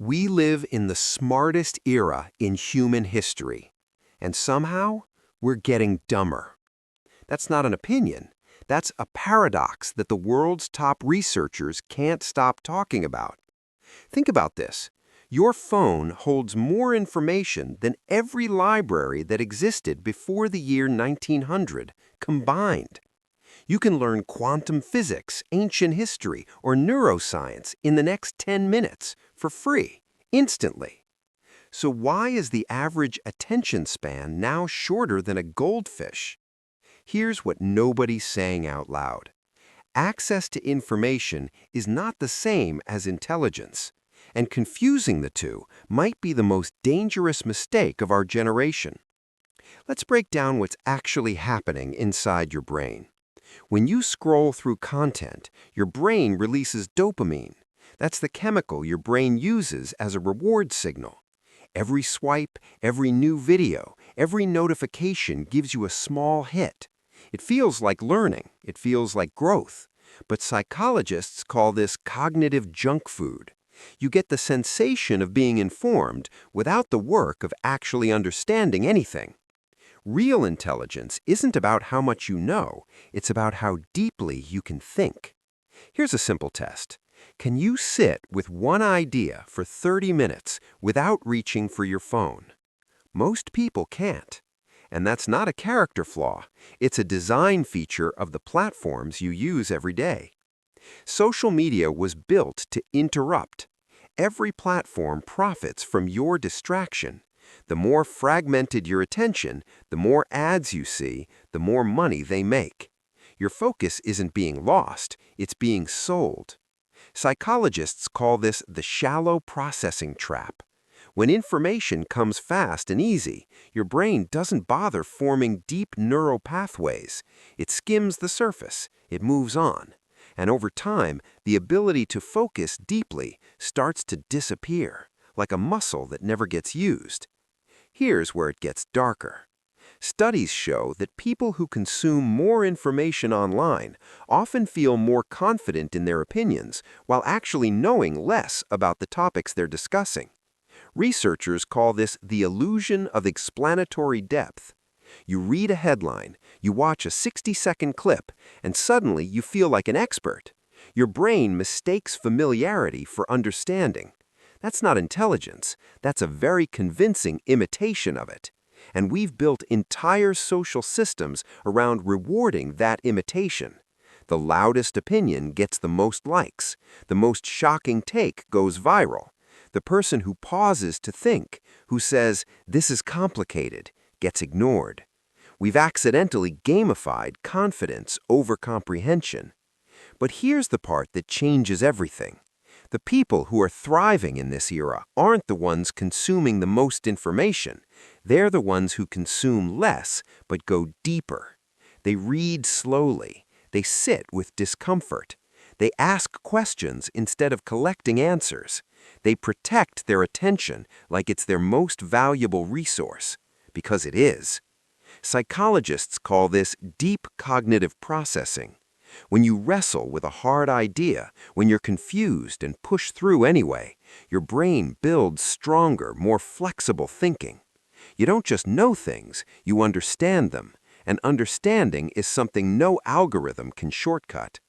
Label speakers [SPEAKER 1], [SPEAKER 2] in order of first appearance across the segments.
[SPEAKER 1] We live in the smartest era in human history, and somehow we're getting dumber. That's not an opinion. That's a paradox that the world's top researchers can't stop talking about. Think about this. Your phone holds more information than every library that existed before the year 1900 combined. You can learn quantum physics, ancient history, or neuroscience in the next 10 minutes for free, instantly. So why is the average attention span now shorter than a goldfish? Here's what nobody's saying out loud. Access to information is not the same as intelligence, and confusing the two might be the most dangerous mistake of our generation. Let's break down what's actually happening inside your brain. When you scroll through content, your brain releases dopamine. That's the chemical your brain uses as a reward signal. Every swipe, every new video, every notification gives you a small hit. It feels like learning. It feels like growth. But psychologists call this cognitive junk food. You get the sensation of being informed without the work of actually understanding anything. Real intelligence isn't about how much you know, it's about how deeply you can think. Here's a simple test. Can you sit with one idea for 30 minutes without reaching for your phone? Most people can't. And that's not a character flaw. It's a design feature of the platforms you use every day. Social media was built to interrupt. Every platform profits from your distraction. The more fragmented your attention, the more ads you see, the more money they make. Your focus isn't being lost, it's being sold. Psychologists call this the shallow processing trap. When information comes fast and easy, your brain doesn't bother forming deep neural pathways. It skims the surface, it moves on. And over time, the ability to focus deeply starts to disappear, like a muscle that never gets used. Here's where it gets darker. Studies show that people who consume more information online often feel more confident in their opinions while actually knowing less about the topics they're discussing. Researchers call this the illusion of explanatory depth. You read a headline, you watch a 60-second clip, and suddenly you feel like an expert. Your brain mistakes familiarity for understanding. That's not intelligence. That's a very convincing imitation of it. And we've built entire social systems around rewarding that imitation. The loudest opinion gets the most likes. The most shocking take goes viral. The person who pauses to think, who says, "This is complicated," gets ignored. We've accidentally gamified confidence over comprehension. But here's the part that changes everything. The people who are thriving in this era aren't the ones consuming the most information. They're the ones who consume less but go deeper. They read slowly. They sit with discomfort. They ask questions instead of collecting answers. They protect their attention like it's their most valuable resource, because it is. Psychologists call this deep cognitive processing. When you wrestle with a hard idea, when you're confused and push through anyway, your brain builds stronger, more flexible thinking. You don't just know things, you understand them, and understanding is something no algorithm can shortcut.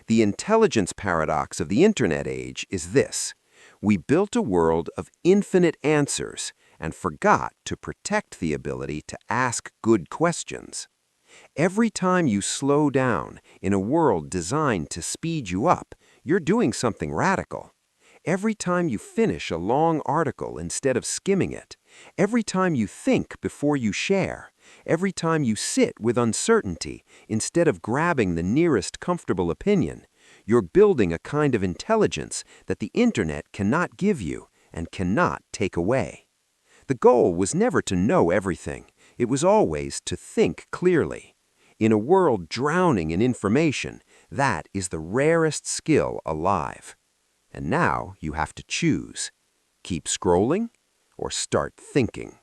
[SPEAKER 1] The intelligence paradox of the internet age is this. We built a world of infinite answers and forgot to protect the ability to ask good questions. Every time you slow down in a world designed to speed you up, you're doing something radical. Every time you finish a long article instead of skimming it, every time you think before you share, every time you sit with uncertainty instead of grabbing the nearest comfortable opinion, you're building a kind of intelligence that the internet cannot give you and cannot take away. The goal was never to know everything. It was always to think clearly. In a world drowning in information, that is the rarest skill alive. And now you have to choose. Keep scrolling or start thinking.